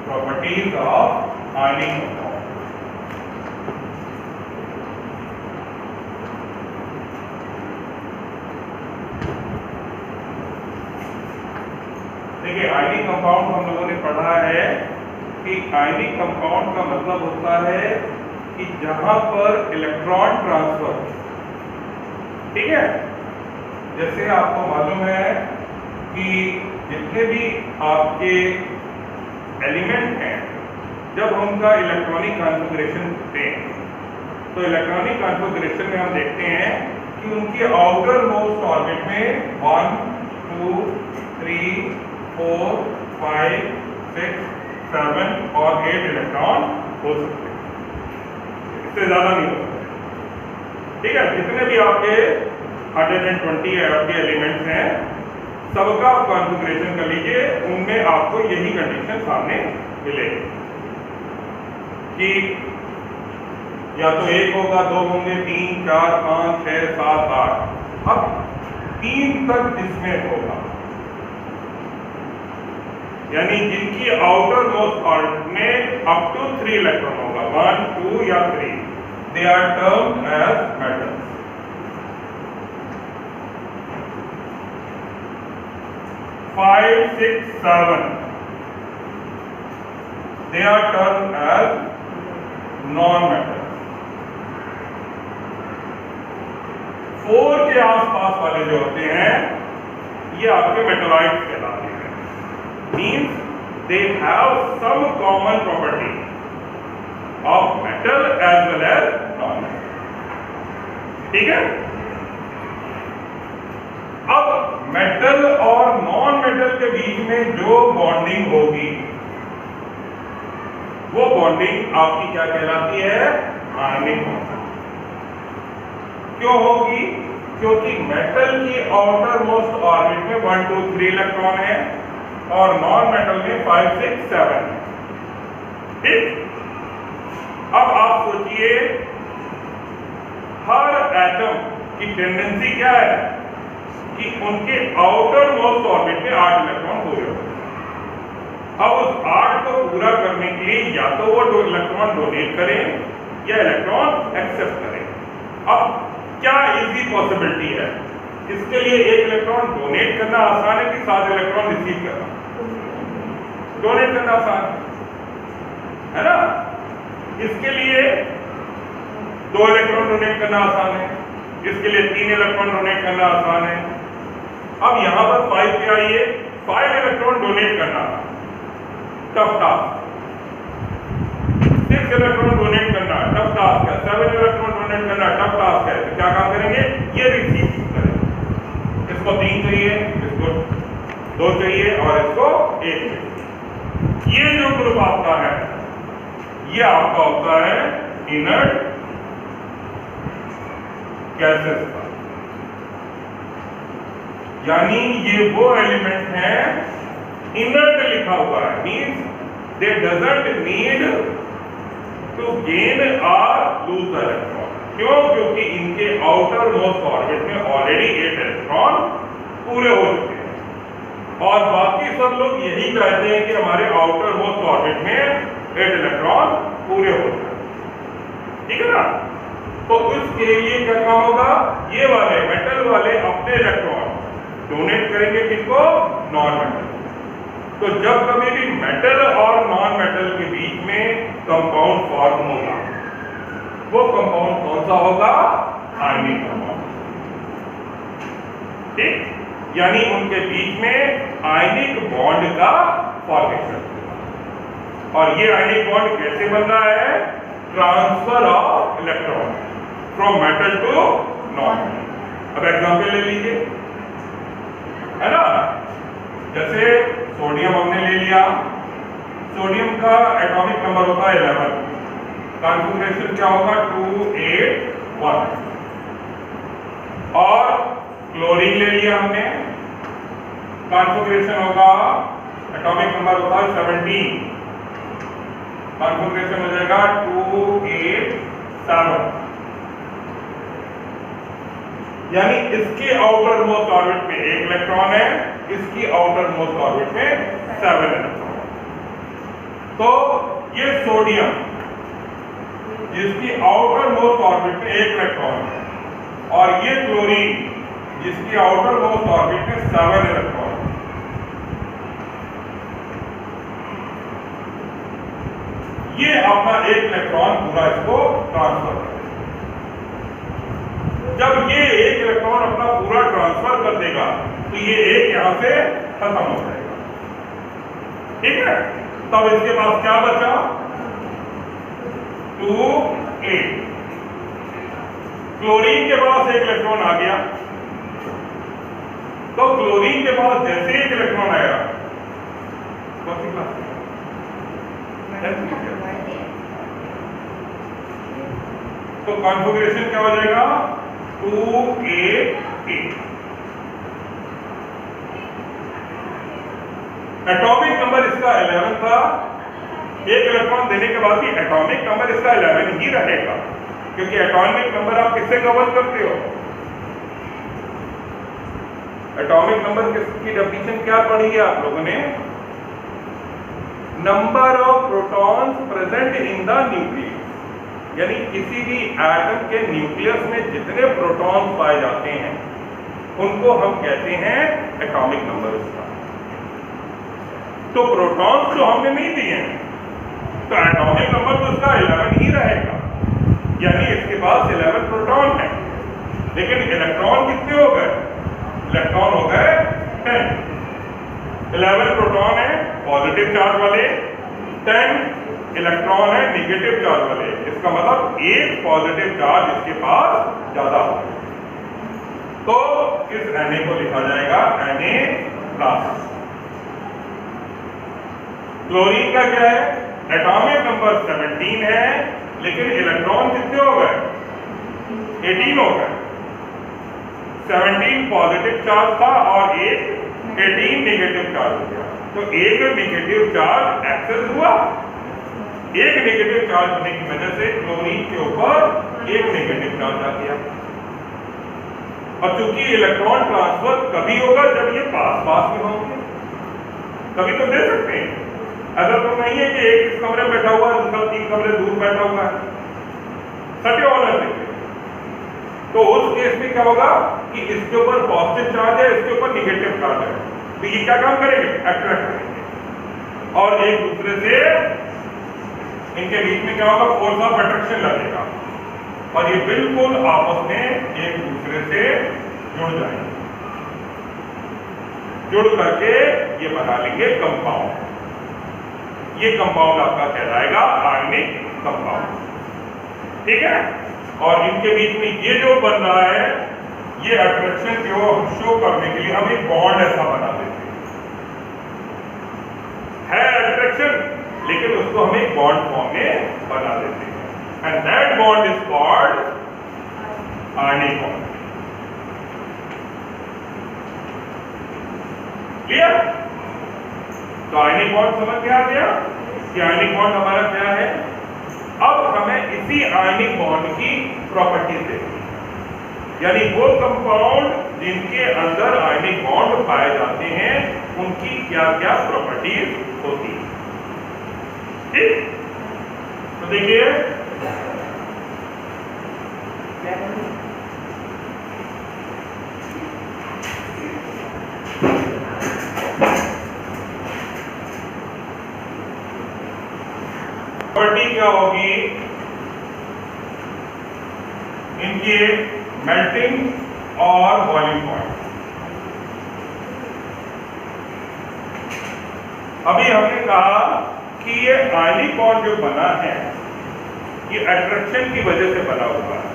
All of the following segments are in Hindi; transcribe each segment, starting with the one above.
Properties of ionic compound. देखिए आयनिक कंपाउंड हम लोगों ने पढ़ा है कि आयनिक कंपाउंड का मतलब होता है कि जहां पर इलेक्ट्रॉन ट्रांसफर, ठीक है, जैसे आपको मालूम है कि जितने भी आपके एलिमेंट हैं जब उनका इलेक्ट्रॉनिक कॉन्फ़िगरेशन दें तो इलेक्ट्रॉनिक कॉन्फ़िगरेशन में हम देखते हैं कि उनकी आउटर मोस्ट ऑर्बिट में 1 2 3 4 5 6 7 और 8 इलेक्ट्रॉन हो सकते हैं, इससे ज्यादा नहीं हो सकते। ठीक है, जितने भी आपके 120 आपके एलिमेंट्स हैं सबका कॉन्फ़िगरेशन कर लीजिए, उनमें आपको यही कंडीशन सामने मिलेगी कि या तो 1 होगा, 2 होंगे, 3 4 5 6 7 8। अब 3 तक इसमें होगा, यानी जिनकी आउटर मोस्ट ऑर्बिट में अप टू 3 इलेक्ट्रॉन होगा, 1 2 या 3, they are termed as metals. Five, 6, 7, they are termed as non-metals। 4 के आसपास वाले जो होते हैं ये आपके मेटलॉइड्स कहलाते हैं, means they have some common property of metal as well as non metal. ठीक है, अब मेटल और नॉन मेटल के बीच में जो बॉन्डिंग होगी वो बॉन्डिंग आपकी क्या कहलाती है? Ionic bonding. क्यों होगी? क्योंकि मेटल की आउटर मोस्ट ऑर्बिट में 1 2 3 इलेक्ट्रॉन है और नॉन मेटल में 5 6 7। ठीक, अब आप सोचिए हर एटम की टेंडेंसी क्या है कि उनके आउटर मोस्ट ऑर्बिट में 8 इलेक्ट्रॉन पूरे होते हैं। अब उस 8 को पूरा करने के लिए या तो वो 2 इलेक्ट्रॉन डोनेट करें या इलेक्ट्रॉन एक्सेप्ट करें। अब क्या इजी पॉसिबिलिटी है? इसके लिए 1 इलेक्ट्रॉन डोनेट करना आसान है कि 7 इलेक्ट्रॉन रिसीव करना? डोनेट करना आसान है ना। इसके लिए 2 इलेक्ट्रॉन डोनेट करना आसान है, इसके लिए 3 इलेक्ट्रॉन डोनेट करना आसान है। अब यहां पर 5 पे आइए, 5 इलेक्ट्रॉन डोनेट करना टफ टास्क, 6 इलेक्ट्रॉन डोनेट करना टफ टास्क है, 7 इलेक्ट्रॉन डोनेट करना टफ टास्क है। तो क्या काम करेंगे? ये रिसीव करेंगे। इसको 3 चाहिए, इसको 2 चाहिए और इसको 1 चाहिए। ये जो ग्रुप आपका है ये आपका होता है इनर्ट गैसेस का, यानी ये वो एलिमेंट है, इनर्ट लिखा हुआ है, means they doesn't need to gain और लूज इलेक्ट्रॉन। क्यों? क्योंकि इनके आउटर मोस्ट ऑर्बिट में ऑलरेडी 8 इलेक्ट्रॉन पूरे हो चुके हैं और बाकी सब लोग यही चाहते हैं कि हमारे आउटर मोस्ट ऑर्बिट में 8 इलेक्ट्रॉन पूरे हो जाए। ठीक है ना। तो इसके लिए क्या काम होगा? ये वाले मेटल वाले अपने इलेक्ट्रॉन डोनेट करेंगे, किसको? Non metal. तो जब कभी भी मेटल और नॉन मेटल के बीच में कंपाउंड फॉर्म होगा वो कंपाउंड कौन सा होगा? Ionic compound. ठीक, यानी उनके बीच में आयनिक बॉन्ड का फॉर्मेशन होगा। और ये आयनिक बॉन्ड कैसे बन रहा है? Transfer of electron from metal to non metal. अब एग्जांपल ले लीजिए, है ना। जैसे सोडियम हमने ले लिया, सोडियम का एटॉमिक नंबर होता है 11, कॉन्फ़िगरेशन क्या होगा? 2 8 1। और क्लोरीन ले लिया हमने, कॉन्फ़िगरेशन होगा, एटॉमिक नंबर होता है 17, कॉन्फ़िगरेशन हो जाएगा 2 8 7। यानी इसके आउटर मोस्ट ऑर्बिट में 1 इलेक्ट्रॉन है, इसकी आउटर मोस्ट ऑर्बिट में 7 इलेक्ट्रॉन। तो ये सोडियम जिसकी आउटर मोस्ट ऑर्बिट में 1 इलेक्ट्रॉन है, और ये क्लोरीन जिसकी आउटर मोस्ट ऑर्बिट में 7 इलेक्ट्रॉन है। ये अपना 1 इलेक्ट्रॉन पूरा इसको ट्रांसफर कर देगा। जब ये 1 इलेक्ट्रॉन अपना पूरा ट्रांसफर कर देगा तो ये 1 यहां से खत्म हो जाएगा, ठीक है। तब इसके पास क्या बचा? 2a। क्लोरीन के पास 1 इलेक्ट्रॉन आ गया, तो क्लोरीन के पास जैसे 1 इलेक्ट्रॉन आएगा, कौन सी क्लास? तो कॉन्फ़िगरेशन क्या हो जाएगा? 2a8। एटॉमिक नंबर इसका 11 था। 1 इलेक्ट्रॉन देने के बाद भी एटॉमिक नंबर इसका 11 ही रहेगा, क्योंकि एटॉमिक नंबर आप किससे कवर करते हो? एटॉमिक नंबर की डेफिनेशन क्या पढ़ी है आप लोगों ने? Number of protons present in the nucleus, यानी किसी भी एटम के न्यूक्लियस में जितने प्रोटॉन पाए जाते हैं उनको हम कहते हैं एटॉमिक नंबर उसका। तो प्रोटॉन्स जो हमने नहीं दिए हैं, तो एटॉमिक नंबर तो उसका 11 ही रहेगा, यानी इसके पास 11 प्रोटॉन है। लेकिन इलेक्ट्रॉन कितने हो गए? इलेक्ट्रॉन हो गए 10। 11 प्रोटॉन है पॉजिटिव चार्ज वाले, 10 इलेक्ट्रॉन है नेगेटिव चार्ज वाले। इसका मतलब 1 पॉजिटिव चार्ज इसके पास ज्यादा हो, तो इस Na को लिखा जाएगा Na+। क्लोरीन का क्या है? एटॉमिक नंबर 17 है, लेकिन इलेक्ट्रॉन कितने हो गए? 18 हो गए। 17 पॉजिटिव चार्ज था और 18 नेगेटिव चार्ज हो गया, तो एक नेगेटिव चार्ज एक्सेस हुआ। एक नेगेटिव चार्ज होने की वजह से क्लोरीन के ऊपर एक नेगेटिव चार्ज आ गया। और चूंकि इलेक्ट्रॉन ट्रांसफर कभी होगा जब ये पास पास में होंगे, कभी तो दे सकते हैं। ऐसा तो नहीं है कि एक इस कमरे में बैठा हुआ है, दूसरा 3 कमरे दूर बैठा हुआ है, सटे होना चाहिए। तो उस केस में क्या होगा कि इसके ऊपर पॉजिटिव चार्ज है, इसके ऊपर नेगेटिव चार्ज है, तो ये क्या काम करेंगे? अट्रैक्ट करेंगे, और एक दूसरे से इनके बीच में क्या होगा? फोर्स ऑफ अट्रैक्शन लगेगा, और ये बिल्कुल आपस में एक दूसरे से जुड़ जाएंगे। जुड़ करके ये बना लेंगे कंपाउंड। ये कंपाउंड आपका कहलाएगा आयनिक कंपाउंड, ठीक है। और इनके बीच में ये जो बन रहा है, ये अट्रैक्शन को शो करने के लिए हम एक बॉन्ड ऐसा बना देते हैं। है अट्रैक्शन, लेकिन उसको हम एक बॉन्ड फॉर्म में बना देते हैं, and that bond is called ionic bond. Clear? तो आयनिक बॉन्ड समझ में आ गया कि आयनिक बॉन्ड हमारा क्या है। अब हमें इसी आयनिक बॉन्ड की प्रॉपर्टीज देखनी है, यानी वो कंपाउंड जिनके अंदर आयनिक बॉन्ड पाए जाते हैं उनकी क्या क्या प्रॉपर्टीज होती है, ठीक। तो देखिए प्रॉपर्टी क्या होगी इनके मेल्टिंग और बॉइलिंग पॉइंट। अभी हमने कहा कि ये आयनिक बॉन्ड जो बना है ये अट्रैक्शन की वजह से बना हुआ है।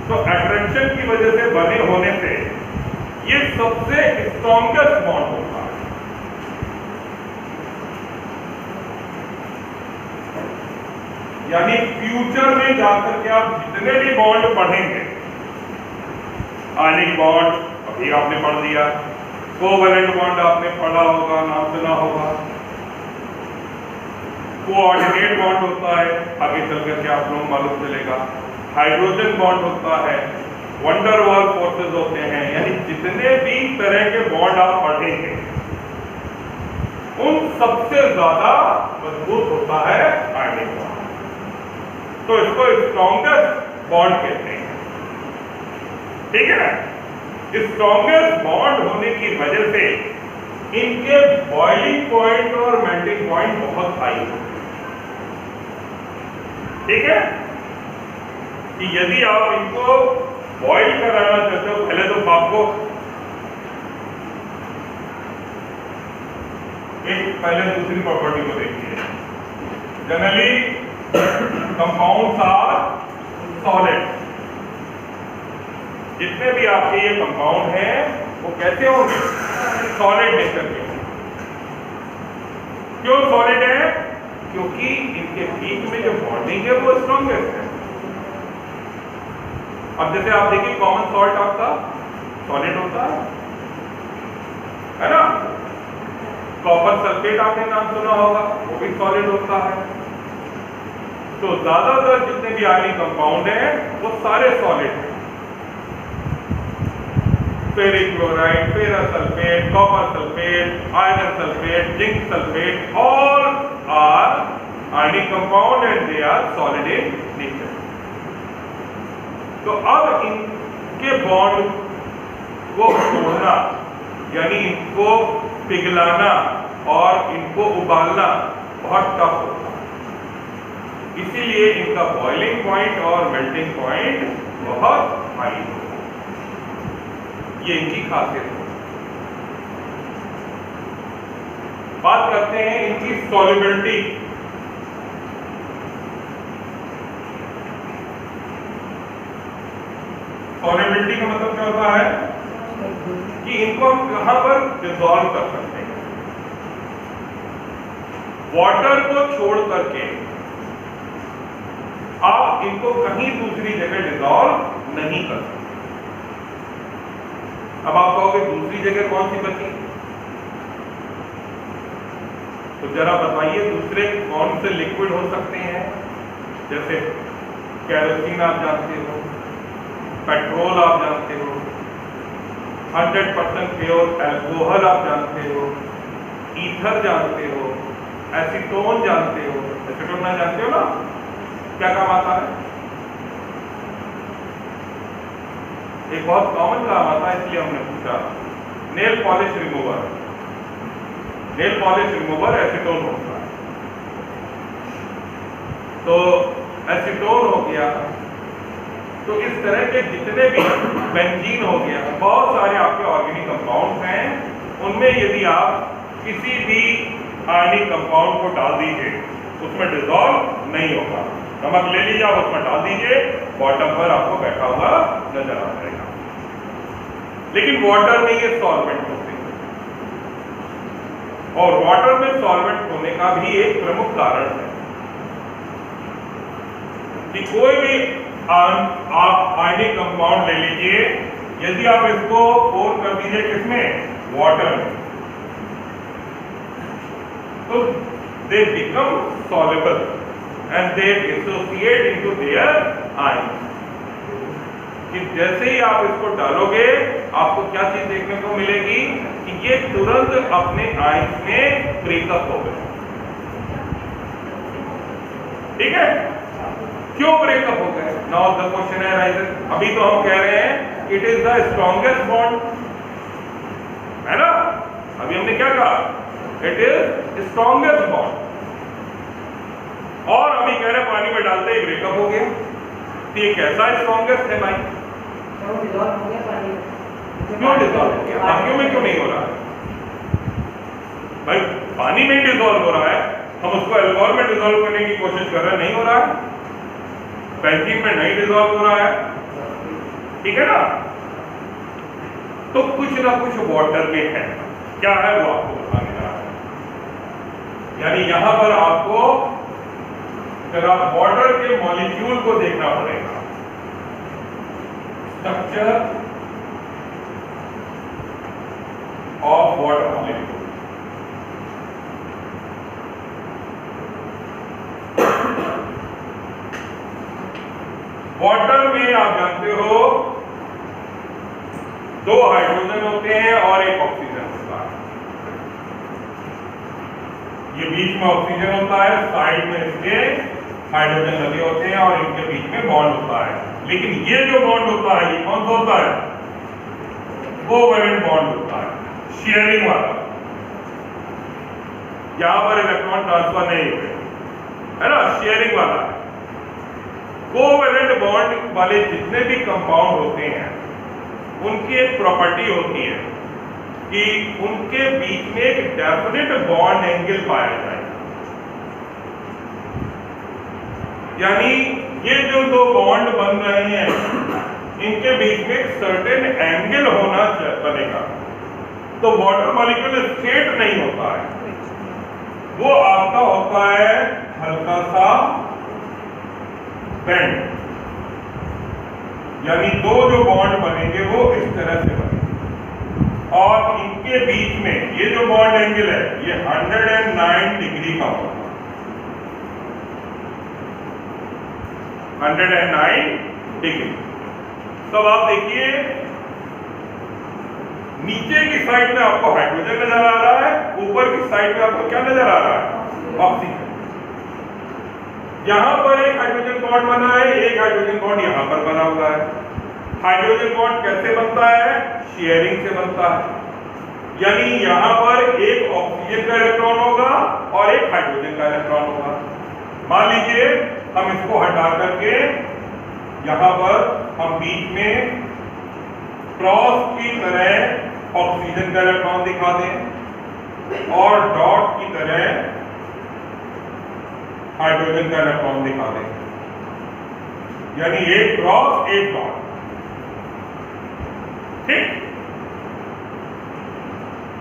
तो अट्रैक्शन की वजह से बने होने से ये सबसे स्ट्रॉन्गेस्ट बॉन्ड होता है। यानी फ्यूचर में जाकर के आप जितने भी बॉन्ड पढ़ेंगे, आयनिक बॉन्ड अभी आपने पढ़ दिया, कोवैलेंट बॉन्ड आपने पढ़ा होगा, नाम सुना होगा, कोऑर्डिनेट बॉन्ड होता है, आगे चल करके आप लोग मालूम चलेगा, हाइड्रोजन बॉन्ड होता है, वंडर वाल फोर्सेस होते हैं। यानी जितने भी तरह के बॉन्ड आप पढ़ेंगे उन सबसे ज्यादा मजबूत होता है आयनिक बॉन्ड। तो इसको स्ट्रॉन्गेस्ट बॉन्ड कहते हैं, ठीक है। स्ट्रॉन्गेस्ट बॉन्ड होने की वजह से इनके बॉइलिंग पॉइंट और मेल्टिंग पॉइंट बहुत हाई होते हैं, ठीक है। कि यदि आप इनको बॉइल कराना चाहते हो, पहले तो आपको पहले दूसरी प्रॉपर्टी को देखिए। Generally compounds are solid. जितने भी आपके ये कंपाउंड हैं वो कैसे होंगे? सॉलिड नेचर के। क्यों सॉलिड है? क्योंकि इनके बीच में जो बॉन्डिंग है वो स्ट्रॉन्गेस्ट है। अब जैसे आप देखिए कॉमन सॉल्ट आपका सॉलिड होता है ना। कॉपर सल्फेट आपने नाम सुना होगा, वो भी सॉलिड होता है। तो ज्यादातर जितने भी आयनिक कंपाउंड हैं वो सारे सॉलिड हैं। Ferric chloride, ferrous sulphate, copper sulphate, iron sulphate, zinc sulphate, all are ionic compound and they are solid in nature. तो अब इनके बॉन्ड को तोड़ना यानी इनको पिघलाना और इनको उबालना बहुत टफ होता है। इसीलिए इनका बॉइलिंग पॉइंट और मेल्टिंग पॉइंट बहुत हाई होता है। ये इनकी खासियत है। बात करते हैं इनकी सॉल्युबिलिटी। सॉल्युबिलिटी का मतलब क्या होता है कि इनको हम कहां पर डिसॉल्व कर सकते हैं। वाटर को छोड़ करके आप इनको कहीं दूसरी जगह डिसॉल्व नहीं कर सकते। अब आप कहोगे दूसरी जगह कौन सी बची? तो जरा बताइए दूसरे कौन से लिक्विड हो सकते हैं? जैसे कैरोसिन आप जानते हो, पेट्रोल आप जानते हो, 100% प्योर अल्कोहल आप जानते हो, ईथर जानते हो, एसीटोन जानते हो। एसीटोन ना जानते हो ना, क्या काम आता है? एक बहुत कॉमन काम आता है, इसलिए हमने पूछा। Nail polish remover. Nail polish remover acetone होता है। तो एसीटोन हो गया। तो इस तरह के जितने भी बेंजीन हो गया, बहुत सारे आपके ऑर्गेनिक कंपाउंड्स हैं। उनमें यदि आप किसी भी आयनिक कंपाउंड को डाल दीजिए उसमें डिसॉल्व नहीं होगा। नमक ले लीजिए, आप उसमें डाल दीजिए, बॉटम पर आपको बैठा हुआ नजर आ जाएगा। लेकिन वाटर में ये सॉल्वेंट होते हैं और वाटर में सॉल्वेंट होने का भी एक प्रमुख कारण है कि कोई भी आप आयनिक कंपाउंड ले लीजिए, यदि आप इसको पोर कर दीजिए किसमें? वाटर में, तो they become soluble and they dissociate into their ion. कि जैसे ही आप इसको डालोगे आपको क्या चीज देखने को मिलेगी कि ये तुरंत अपने आयन में ब्रेकअप हो गए। ठीक है? क्यों ब्रेकअप हो गए? नाउ द क्वेश्चन है राइजर। अभी तो हम कह रहे हैं it is the strongest bond, है ना। अभी हमने क्या कहा? It is strongest bond. और अभी कह रहे पानी में डालते ही ब्रेकअप हो गया। तो ये कैसा स्ट्रॉन्गेस्ट है भाई? क्यों डिसॉल्व हो गया? बाकियों में क्यों नहीं हो रहा है भाई? पानी में डिसॉल्व हो रहा है, हम उसको अल्कोहल में डिसॉल्व करने की कोशिश कर रहे हैं, नहीं हो रहा है। बेंजीन में नहीं डिसॉल्व हो रहा है, ठीक है ना। तो कुछ ना कुछ वाटर में है। क्या है वो आपको बताने जा रहा है। यानी यहां पर आपको जरा वाटर के मॉलिक्यूल को देखना पड़ेगा। Structure of water molecule. Water में आप जानते हो 2 हाइड्रोजन होते हैं और 1 ऑक्सीजन होता है। ये बीच में ऑक्सीजन होता है, साइड में इसके हाइड्रोजन लगे होते हैं और इनके बीच में बॉन्ड होता है। लेकिन ये जो बॉन्ड होता है ये कौन सा होता है? कोवैलेंट बॉन्ड होता है, शेयरिंग वाला। यहां पर इलेक्ट्रॉन ट्रांसफर नहीं हुए, है ना, शेयरिंग वाला। कोवैलेंट बॉन्ड वाले जितने भी कंपाउंड होते हैं उनकी एक प्रॉपर्टी होती है कि उनके बीच में एक डेफिनेट बॉन्ड एंगल पाया जाए। यानी ये जो दो बॉन्ड बन रहे हैं इनके बीच में एक सर्टेन एंगल होना बनेगा। तो वाटर मॉलिक्यूल स्ट्रेट नहीं होता है, वो आपका होता है हल्का सा बेंड। यानी दो जो बॉन्ड बनेंगे वो इस तरह से बनेंगे और इनके बीच में ये जो बॉन्ड एंगल है ये 109 डिग्री का होगा। 109 डिग्री। तब आप देखिए नीचे की साइड में आपको हाइड्रोजन नजर आ रहा है, ऊपर की साइड में आपको क्या नजर आ रहा है? ऑक्सीजन। यहां पर एक हाइड्रोजन बॉन्ड बना है, एक हाइड्रोजन बॉन्ड यहां पर बना हुआ है। हाइड्रोजन बॉन्ड कैसे बनता है? शेयरिंग से बनता है। यानी यहां पर एक ऑक्सीजन का इलेक्ट्रॉन होगा और एक हाइड्रोजन का इलेक्ट्रॉन होगा। मान लीजिए हम इसको हटा करके यहां पर हम बीच में क्रॉस की तरह ऑक्सीजन का इलेक्ट्रॉन दिखा दें और डॉट की तरह हाइड्रोजन का इलेक्ट्रॉन दिखा दें, यानी एक क्रॉस एक डॉट। ठीक।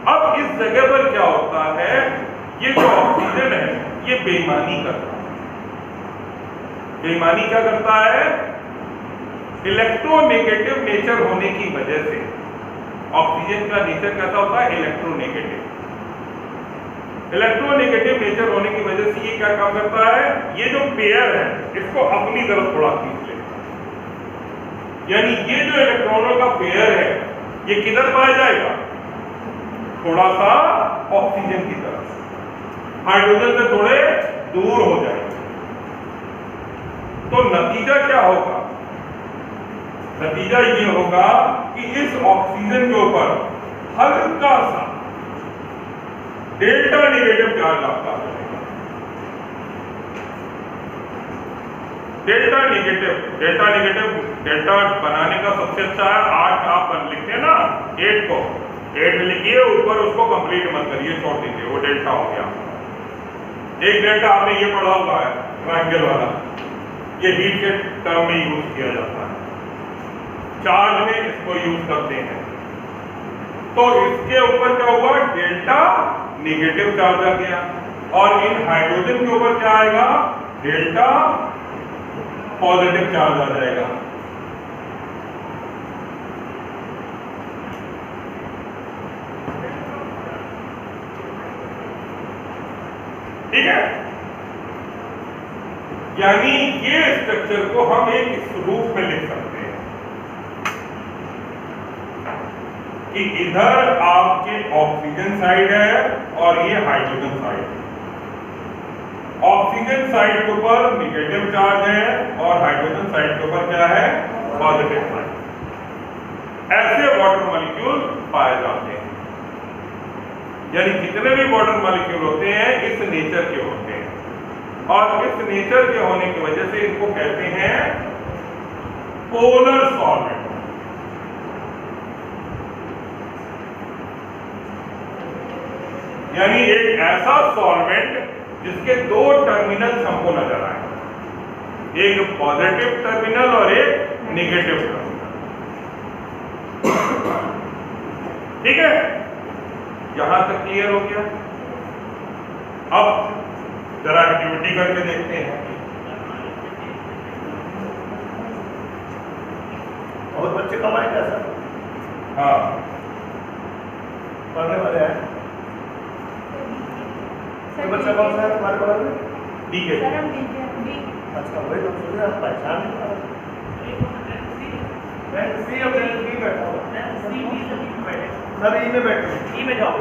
अब इस जगह पर क्या होता है, ये जो ऑक्सीजन है ये बेईमानी करता है। बेईमानी क्या करता है? इलेक्ट्रोनेगेटिव नेचर होने की वजह से ऑक्सीजन का नेचर कैसा होता है? इलेक्ट्रोनेगेटिव। इलेक्ट्रोनेगेटिव नेचर होने की वजह से ये क्या काम करता है? ये जो पेयर है इसको अपनी तरफ थोड़ा खींच लेता है। यानी ये जो इलेक्ट्रॉनों का पेयर है ये किधर पाया जाएगा? थोड़ा सा ऑक्सीजन की तरफ, हाइड्रोजन से थोड़े दूर हो जाएगा। तो नतीजा क्या होगा? नतीजा ये होगा कि इस ऑक्सीजन के ऊपर हल्का सा डेल्टा नेगेटिव चार्ज आता है। डेल्टा नेगेटिव डेल्टा बनाने का सबसे अच्छा है 8 आप लिखते हैं ना, 8 को 8 लिखिए, ऊपर उसको कंप्लीट मत करिए, छोड़ दीजिए, वो डेल्टा हो गया। एक डेल्टा आपने ये पढ़ा हुआ है ट्रायंगल वाला, ये हीट के टर्म में यूज किया जाता है, चार्ज में इसको यूज करते हैं। तो इसके ऊपर क्या हुआ? डेल्टा नेगेटिव चार्ज आ गया और इन हाइड्रोजन के ऊपर क्या आएगा? डेल्टा पॉजिटिव चार्ज आ जाएगा। ठीक है। यानी ये स्ट्रक्चर को हम एक इस रूप में लिख सकते हैं कि इधर आपके ऑक्सीजन साइड है और ये हाइड्रोजन साइड है। ऑक्सीजन साइड के ऊपर नेगेटिव चार्ज है और हाइड्रोजन साइड के ऊपर क्या है? Positive charge. ऐसे वाटर मॉलिक्यूल पाए जाते हैं। यानी जितने भी वाटर मॉलिक्यूल होते हैं इस नेचर के होते हैं और इस नेचर के होने की वजह से इनको कहते हैं पोलर सॉल्वेंट। यानी एक ऐसा सॉल्वेंट जिसके दो टर्मिनल्स हमको नजर आए, एक पॉजिटिव टर्मिनल और एक नेगेटिव टर्मिनल। ठीक है, यहां तक क्लियर हो गया। अब जरा एक्टिविटी करके देखते हैं। और बच्चे कम आए क्या सर? हाँ, पढ़ने वाले हैं। तो बच्चा कौन सा है तुम्हारे बगल में? ठीक है। अच्छा, वही तो सोच रहे पहचान नहीं पा रहे। सी अब सी बैठा हुआ, सर ई में बैठो, ई में जाओ।